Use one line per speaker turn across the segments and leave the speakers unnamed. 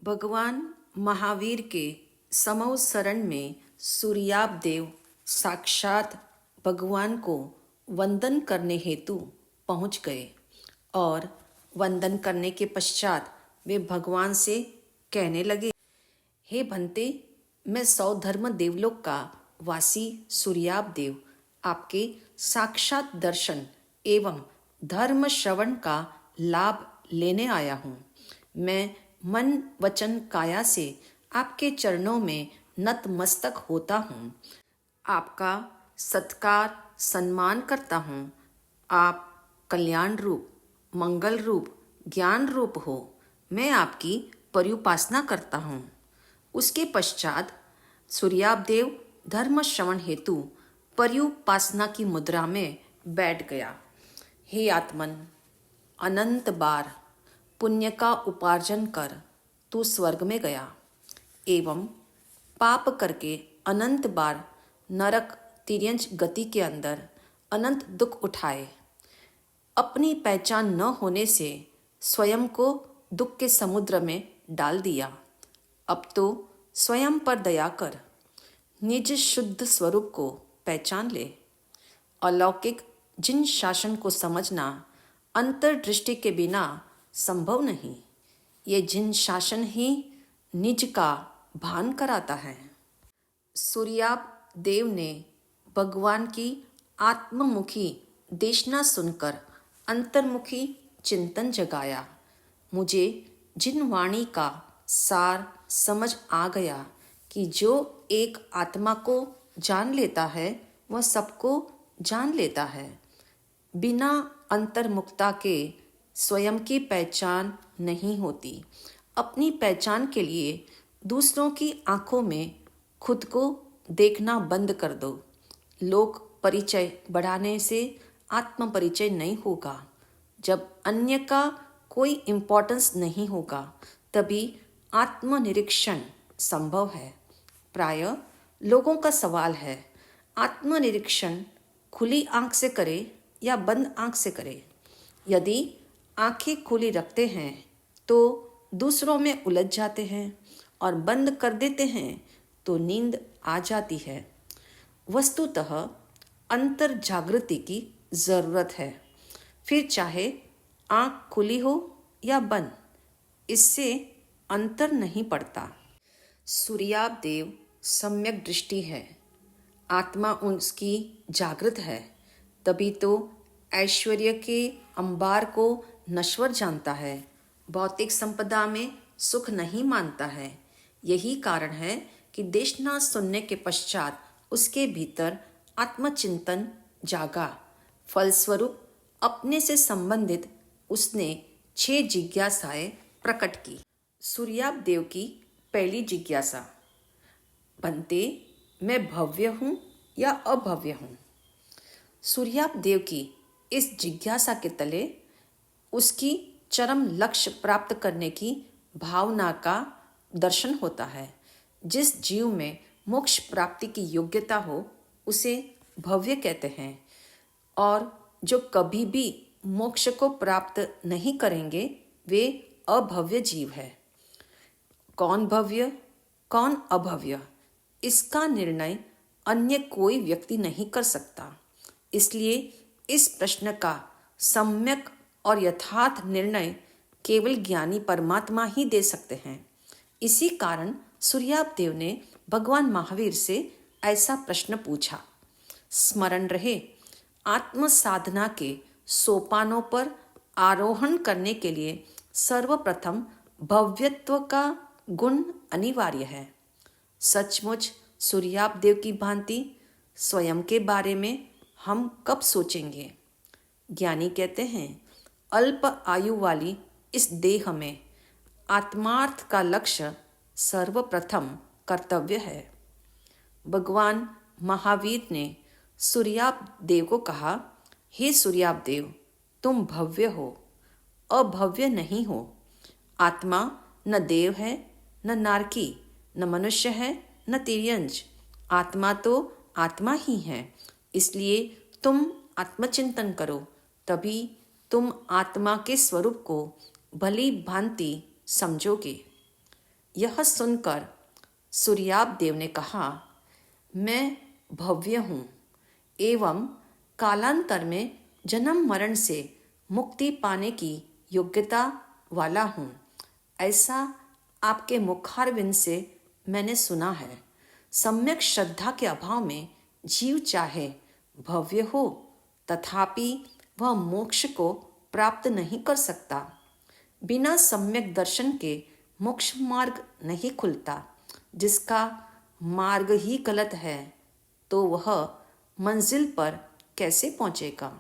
भगवान महावीर के समवसरण में सूर्याप देव साक्षात भगवान को वंदन करने हेतु पहुंच गए और वंदन करने के पश्चात वे भगवान से कहने लगे, हे भंते, मैं सौधर्म देवलोक का वासी सूर्याप देव आपके साक्षात दर्शन एवं धर्म श्रवण का लाभ लेने आया हूँ। मैं मन वचन काया से आपके चरणों में नतमस्तक होता हूँ। आपका सत्कार सम्मान करता हूँ। आप कल्याण रूप, मंगल रूप, ज्ञान रूप हो। मैं आपकी पर्युपासना करता हूँ। उसके पश्चात सूर्यापदेव धर्म श्रवण हेतु पर्युपासना की मुद्रा में बैठ गया। हे आत्मन, अनंत बार पुण्य का उपार्जन कर तू स्वर्ग में गया एवं पाप करके अनंत बार नरक तिर्यंच गति के अंदर अनंत दुख उठाए। अपनी पहचान न होने से स्वयं को दुख के समुद्र में डाल दिया। अब तो स्वयं पर दया कर निज शुद्ध स्वरूप को पहचान ले। अलौकिक जिन शासन को समझना अंतर्दृष्टि के बिना संभव नहीं। ये जिन शासन ही निज का भान कराता है। सूर्याप देव ने भगवान की आत्ममुखी देशना सुनकर अंतर्मुखी चिंतन जगाया। मुझे जिन वाणी का सार समझ आ गया कि जो एक आत्मा को जान लेता है वह सबको जान लेता है। बिना अंतर्मुखता के स्वयं की पहचान नहीं होती। अपनी पहचान के लिए दूसरों की आंखों में खुद को देखना बंद कर दो। लोक परिचय बढ़ाने से आत्म परिचय नहीं होगा। जब अन्य का कोई इम्पोर्टेंस नहीं होगा तभी आत्मनिरीक्षण संभव है। प्रायः लोगों का सवाल है, आत्मनिरीक्षण खुली आंख से करे या बंद आंख से करे। यदि आंखें खुली रखते हैं तो दूसरों में उलझ जाते हैं और बंद कर देते हैं तो नींद आ जाती है। वस्तुतः अंतर जागृति की ज़रूरत है। फिर चाहे आंख खुली हो या बंद, इससे अंतर नहीं पड़ता। सूर्याप देव सम्यक दृष्टि है। आत्मा उसकी जागृत है, तभी तो ऐश्वर्य के अंबार को नश्वर जानता है, भौतिक संपदा में सुख नहीं मानता है। यही कारण है कि देशना सुनने के पश्चात उसके भीतर आत्मचिंतन जागा। फलस्वरूप अपने से संबंधित उसने 6 जिज्ञासाएं प्रकट की। सूर्याप देव की पहली जिज्ञासा, बनते मैं भव्य हूँ या अभव्य हूँ? सूर्याप देव की इस जिज्ञासा के तले उसकी चरम लक्ष्य प्राप्त करने की भावना का दर्शन होता है। जिस जीव में मोक्ष प्राप्ति की योग्यता हो उसे भव्य कहते हैं, और जो कभी भी मोक्ष को प्राप्त नहीं करेंगे वे अभव्य जीव है। कौन भव्य कौन अभव्य, इसका निर्णय अन्य कोई व्यक्ति नहीं कर सकता। इसलिए इस प्रश्न का सम्यक और यथार्थ निर्णय केवल ज्ञानी परमात्मा ही दे सकते हैं। इसी कारण सूर्याप देव ने भगवान महावीर से ऐसा प्रश्न पूछा। स्मरण रहे, आत्म साधना के सोपानों पर आरोहण करने के लिए सर्वप्रथम भव्यत्व का गुण अनिवार्य है। सचमुच सूर्याप देव की भांति स्वयं के बारे में हम कब सोचेंगे? ज्ञानी कहते हैं, अल्प आयु वाली इस देह में आत्मार्थ का लक्ष्य सर्वप्रथम कर्तव्य है। भगवान महावीर ने सूर्याप देव को कहा, हे सूर्याप देव, तुम भव्य हो, अभव्य नहीं हो। आत्मा न देव है, न नारकी, न मनुष्य है, न तिर्यंच। आत्मा तो आत्मा ही है। इसलिए तुम आत्मचिंतन करो, तभी तुम आत्मा के स्वरूप को भली भांति समझोगे। यह सुनकर सूर्याप देव ने कहा, मैं भव्य हूँ एवं कालांतर में जन्म मरण से मुक्ति पाने की योग्यता वाला हूँ। ऐसा आपके मुखारविंद से मैंने सुना है। सम्यक श्रद्धा के अभाव में जीव चाहे भव्य हो तथापि वह मोक्ष को प्राप्त नहीं कर सकता। बिना सम्यक दर्शन के मोक्ष मार्ग नहीं खुलता। जिसका मार्ग ही गलत है तो वह मंजिल पर कैसे पहुंचेगा।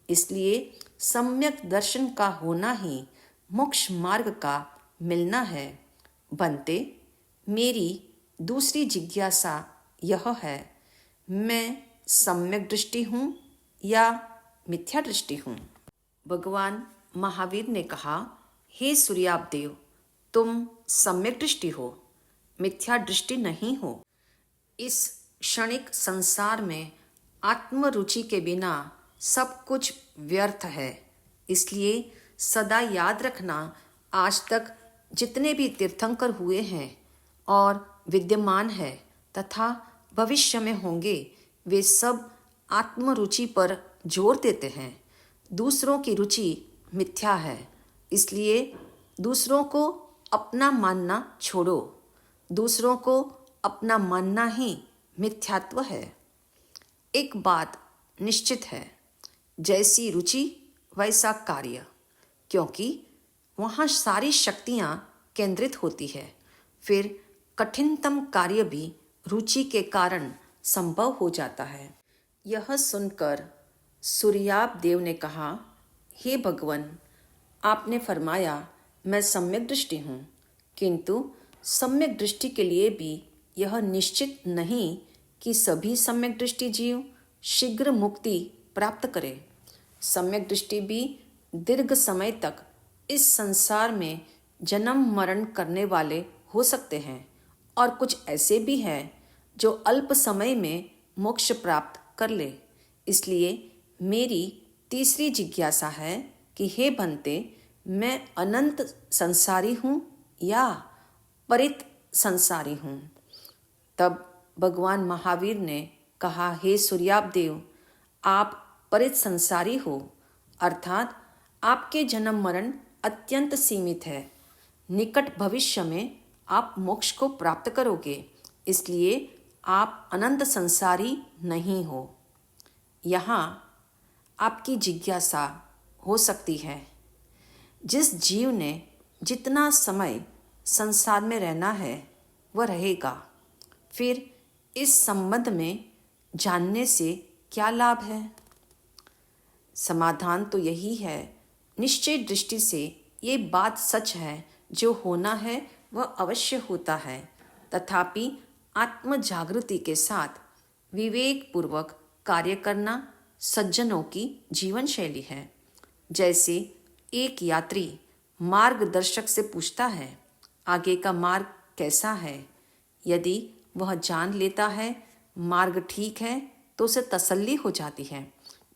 इसलिए सम्यक दर्शन का होना ही मोक्ष मार्ग का मिलना है। बनते, मेरी दूसरी जिज्ञासा यह है, मैं सम्यक दृष्टि हूँ या मिथ्या दृष्टि हूँ। भगवान महावीर ने कहा, हे सूर्याप देव, तुम सम्यक दृष्टि हो, मिथ्या दृष्टि नहीं हो। इस क्षणिक संसार में आत्मरुचि के बिना सब कुछ व्यर्थ है। इसलिए सदा याद रखना, आज तक जितने भी तीर्थंकर हुए हैं और विद्यमान है तथा भविष्य में होंगे, वे सब आत्मरुचि पर जोर देते हैं। दूसरों की रुचि मिथ्या है। इसलिए दूसरों को अपना मानना छोड़ो। दूसरों को अपना मानना ही मिथ्यात्व है। एक बात निश्चित है, जैसी रुचि वैसा कार्य, क्योंकि वहाँ सारी शक्तियाँ केंद्रित होती है। फिर कठिनतम कार्य भी रुचि के कारण संभव हो जाता है। यह सुनकर सूर्याप देव ने कहा, हे भगवान, आपने फरमाया मैं सम्यक दृष्टि हूँ, किंतु सम्यक दृष्टि के लिए भी यह निश्चित नहीं कि सभी सम्यक दृष्टि जीव शीघ्र मुक्ति प्राप्त करे। सम्यक दृष्टि भी दीर्घ समय तक इस संसार में जन्म मरण करने वाले हो सकते हैं, और कुछ ऐसे भी हैं जो अल्प समय में मोक्ष प्राप्त कर ले। इसलिए मेरी तीसरी जिज्ञासा है कि हे बनते, मैं अनंत संसारी हूँ या परित संसारी हूँ। तब भगवान महावीर ने कहा, हे सूर्याप देव, आप परित संसारी हो, अर्थात आपके जन्म मरण अत्यंत सीमित है। निकट भविष्य में आप मोक्ष को प्राप्त करोगे, इसलिए आप अनंत संसारी नहीं हो। यहाँ आपकी जिज्ञासा हो सकती है, जिस जीव ने जितना समय संसार में रहना है वह रहेगा, फिर इस संबंध में जानने से क्या लाभ है। समाधान तो यही है, निश्चय दृष्टि से ये बात सच है, जो होना है वह अवश्य होता है। तथापि आत्म जागृति के साथ विवेक पूर्वक कार्य करना सज्जनों की जीवन शैली है। जैसे एक यात्री मार्गदर्शक से पूछता है, आगे का मार्ग कैसा है। यदि वह जान लेता है मार्ग ठीक है तो उसे तसल्ली हो जाती है।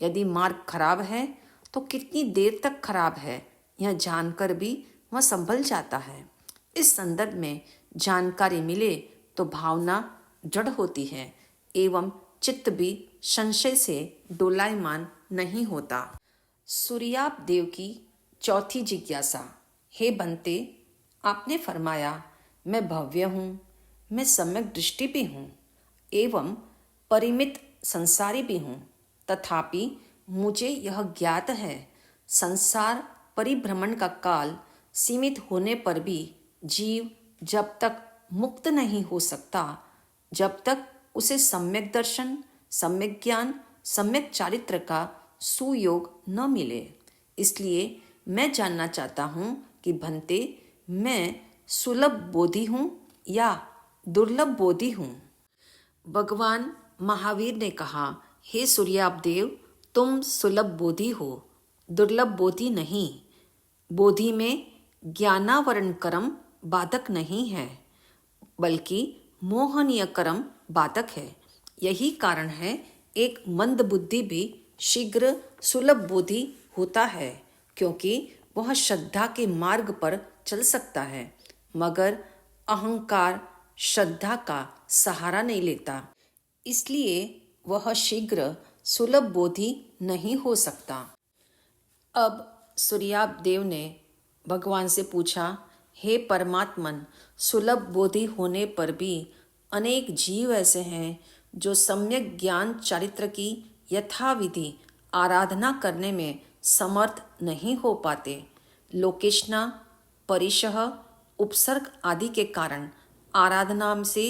यदि मार्ग खराब है तो कितनी देर तक खराब है यह जानकर भी वह संभल जाता है। इस संदर्भ में जानकारी मिले तो भावना दृढ़ होती है एवं चित्त भी संशय से डोलायमान नहीं होता। सूर्याप देव की चौथी जिज्ञासा, हे बनते, आपने फरमाया मैं भव्य हूँ, मैं सम्यक दृष्टि भी हूँ एवं परिमित संसारी भी हूँ। तथापि मुझे यह ज्ञात है, संसार परिभ्रमण का काल सीमित होने पर भी जीव जब तक मुक्त नहीं हो सकता, जब तक उसे सम्यक दर्शन, सम्यक ज्ञान, सम्यक चारित्र का सुयोग न मिले। इसलिए मैं जानना चाहता हूँ कि भंते, मैं सुलभ बोधि हूँ या दुर्लभ बोधि हूँ। भगवान महावीर ने कहा, हे सूर्याप देव, तुम सुलभ बोधि हो, दुर्लभ बोधि नहीं। बोधि में ज्ञानावरण कर्म बाधक नहीं है, बल्कि मोहनीय कर्म बाधक है। यही कारण है एक मंद बुद्धि भी शीघ्र सुलभ बोधि होता है, क्योंकि वह श्रद्धा के मार्ग पर चल सकता है, मगर अहंकार श्रद्धा का सहारा नहीं लेता, इसलिए वह शीघ्र सुलभ बोधि नहीं हो सकता। अब सूर्याप देव ने भगवान से पूछा, हे परमात्मन, सुलभ बोधि होने पर भी अनेक जीव ऐसे हैं जो सम्यक ज्ञान चारित्र की यथाविधि आराधना करने में समर्थ नहीं हो पाते। लोकेशना, परिशह, उपसर्ग आदि के कारण आराधना से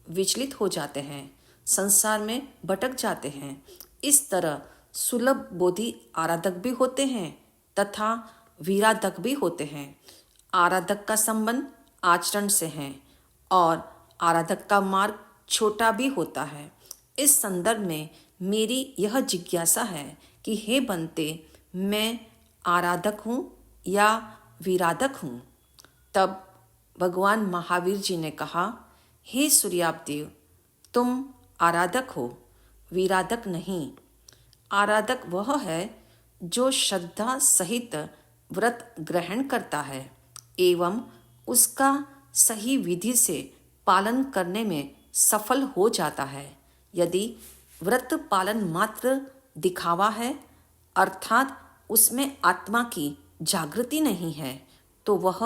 विचलित हो जाते हैं, संसार में भटक जाते हैं। इस तरह सुलभ बोधि आराधक भी होते हैं तथा विराधक भी होते हैं। आराधक का संबंध आचरण से है और आराधक का मार्ग छोटा भी होता है। इस संदर्भ में मेरी यह जिज्ञासा है कि हे बनते, मैं आराधक हूँ या विराधक हूँ? तब भगवान महावीर जी ने कहा, हे सूर्यापदेव, तुम आराधक हो, विराधक नहीं। आराधक वह है जो श्रद्धा सहित व्रत ग्रहण करता है एवं उसका सही विधि से पालन करने में सफल हो जाता है। यदि व्रत पालन मात्र दिखावा है, अर्थात उसमें आत्मा की जागृति नहीं है, तो वह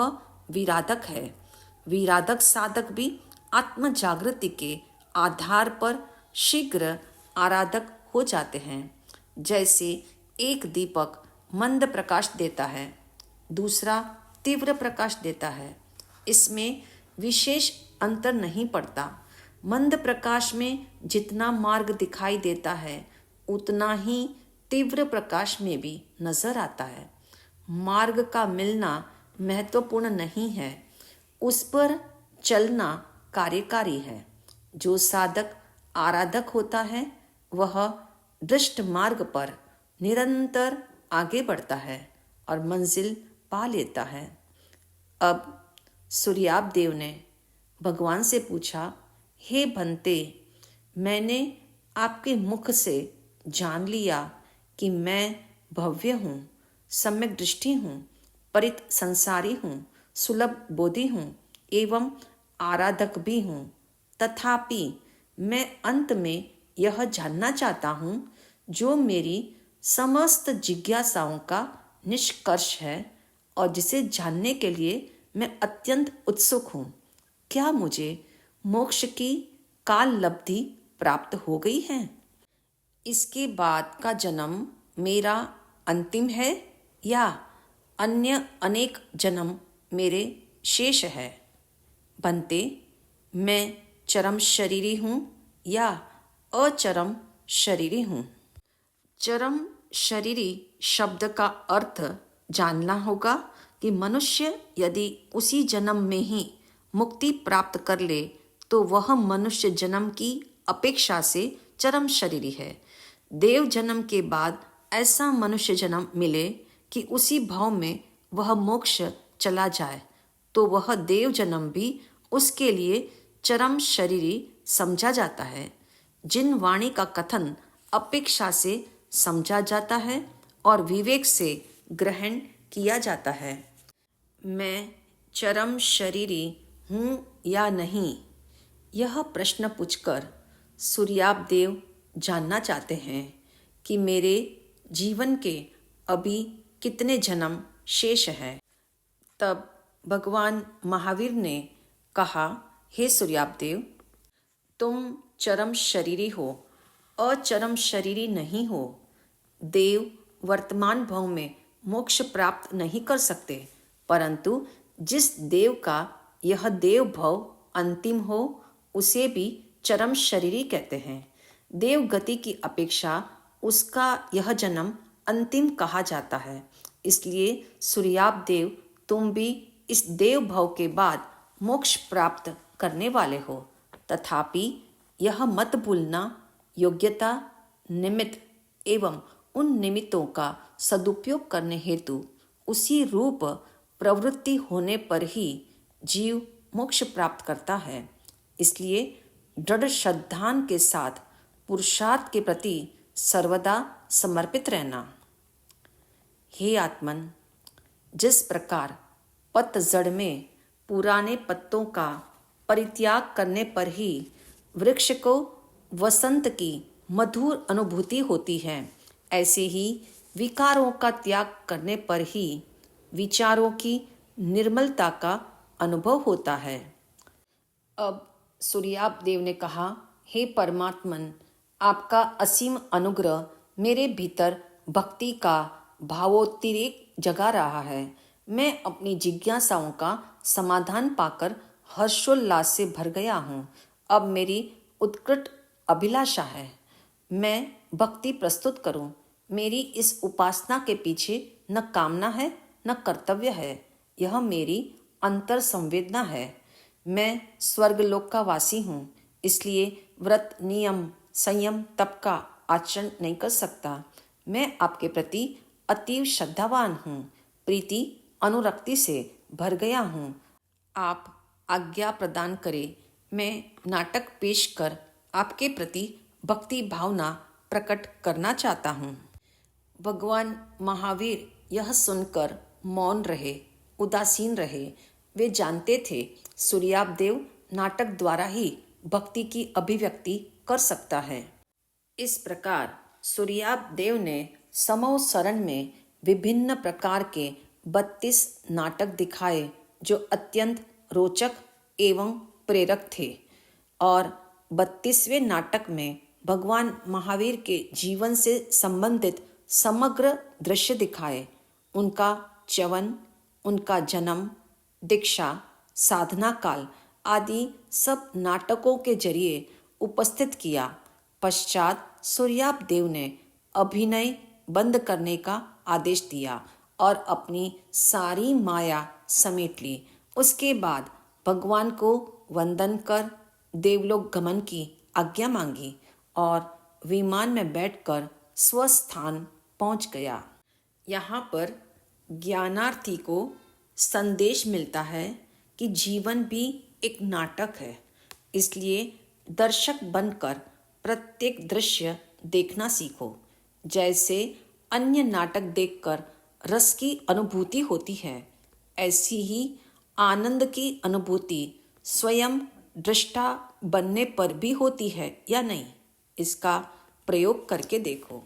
विराधक है। विराधक साधक भी आत्म जागृति के आधार पर शीघ्र आराधक हो जाते हैं। जैसे एक दीपक मंद प्रकाश देता है, दूसरा तीव्र प्रकाश देता है, इसमें विशेष अंतर नहीं पड़ता। मंद प्रकाश में जितना मार्ग दिखाई देता है, उतना ही तीव्र प्रकाश में भी नजर आता है। मार्ग का मिलना महत्वपूर्ण नहीं है, उस पर चलना कार्यकारी है। जो साधक आराधक होता है वह दृष्ट मार्ग पर निरंतर आगे बढ़ता है और मंजिल पा लेता है। अब सूर्याप देव ने भगवान से पूछा, हे भंते, मैंने आपके मुख से जान लिया कि मैं भव्य हूँ, सम्यक दृष्टि हूँ, परित संसारी हूँ, सुलभ बोधि हूँ एवं आराधक भी हूँ। तथापि मैं अंत में यह जानना चाहता हूँ जो मेरी समस्त जिज्ञासाओं का निष्कर्ष है और जिसे जानने के लिए मैं अत्यंत उत्सुक हूँ। क्या मुझे मोक्ष की काल लब्धि प्राप्त हो गई है? इसके बाद का जन्म मेरा अंतिम है या अन्य अनेक जन्म मेरे शेष है? बनते, मैं चरम शरीरी हूँ या अचरम शरीरी हूँ? चरम शरीरी शब्द का अर्थ जानना होगा कि मनुष्य यदि उसी जन्म में ही मुक्ति प्राप्त कर ले तो वह मनुष्य जन्म की अपेक्षा से चरम शरीरी है। देव जन्म के बाद ऐसा मनुष्य जन्म मिले कि उसी भाव में वह मोक्ष चला जाए तो वह देव जन्म भी उसके लिए चरम शरीरी समझा जाता है। जिन वाणी का कथन अपेक्षा से समझा जाता है और विवेक से ग्रहण किया जाता है। मैं चरम शरीरी हूँ या नहीं, यह प्रश्न पूछकर सूर्याप देव जानना चाहते हैं कि मेरे जीवन के अभी कितने जन्म शेष हैं। तब भगवान महावीर ने कहा, हे सूर्याप देव, तुम चरम शरीरी हो, अचरम शरीरी नहीं हो। देव वर्तमान भाव में मोक्ष प्राप्त नहीं कर सकते, परंतु जिस देव का यह देव भाव अंतिम हो उसे भी चरम शरीरी कहते हैं। देव गति की अपेक्षा उसका यह जन्म अंतिम कहा जाता है। इसलिए सूर्याप देव, तुम भी इस देव भाव के बाद मोक्ष प्राप्त करने वाले हो। तथापि यह मत भूलना, योग्यता, निमित्त एवं उन निमित्तों का सदुपयोग करने हेतु उसी रूप प्रवृत्ति होने पर ही जीव मोक्ष प्राप्त करता है। इसलिए दृढ़ श्रद्धान के साथ पुरुषार्थ के प्रति सर्वदा समर्पित रहना। हे आत्मन, जिस प्रकार पतझड़ में पुराने पत्तों का परित्याग करने पर ही वृक्ष को वसंत की मधुर अनुभूति होती है, ऐसे ही विकारों का त्याग करने पर ही विचारों की निर्मलता का अनुभव होता है। अब सूर्याप देव ने कहा, हे परमात्मन, आपका असीम अनुग्रह मेरे भीतर भक्ति का भावोत्तिरेक जगा रहा है। मैं अपनी जिज्ञासाओं का समाधान पाकर हर्षोल्लास से भर गया हूँ। अब मेरी उत्कट अभिलाषा है, मैं भक्ति प्रस्तुत करूं। मेरी इस उपासना के पीछे न कामना है न कर्तव्य है, यह मेरी अंतर संवेदना है। मैं स्वर्गलोक का वासी हूँ, इसलिए व्रत, नियम, संयम, तप का आचरण नहीं कर सकता। मैं आपके प्रति अतीव श्रद्धावान हूँ, प्रीति अनुरक्ति से भर गया हूँ। आप आज्ञा प्रदान करें, मैं नाटक पेश कर आपके प्रति भक्ति भावना प्रकट करना चाहता हूँ। भगवान महावीर यह सुनकर मौन रहे, उदासीन रहे। वे जानते थे सूर्याप देव नाटक द्वारा ही भक्ति की अभिव्यक्ति कर सकता है। इस प्रकार सूर्याप देव ने समूह शरण में विभिन्न प्रकार के 32 नाटक दिखाए, जो अत्यंत रोचक एवं प्रेरक थे। और 32वें नाटक में भगवान महावीर के जीवन से संबंधित समग्र दृश्य दिखाए। उनका च्यवन, उनका जन्म, दीक्षा, साधना काल आदि सब नाटकों के जरिए उपस्थित किया। पश्चात सूर्याप देव ने अभिनय बंद करने का आदेश दिया और अपनी सारी माया समेट ली। उसके बाद भगवान को वंदन कर देवलोक गमन की आज्ञा मांगी और विमान में बैठकर स्वस्थान पहुंच गया। यहाँ पर ज्ञानार्थी को संदेश मिलता है कि जीवन भी एक नाटक है, इसलिए दर्शक बनकर प्रत्येक दृश्य देखना सीखो। जैसे अन्य नाटक देखकर रस की अनुभूति होती है, ऐसी ही आनंद की अनुभूति स्वयं दृष्टा बनने पर भी होती है या नहीं, इसका प्रयोग करके देखो।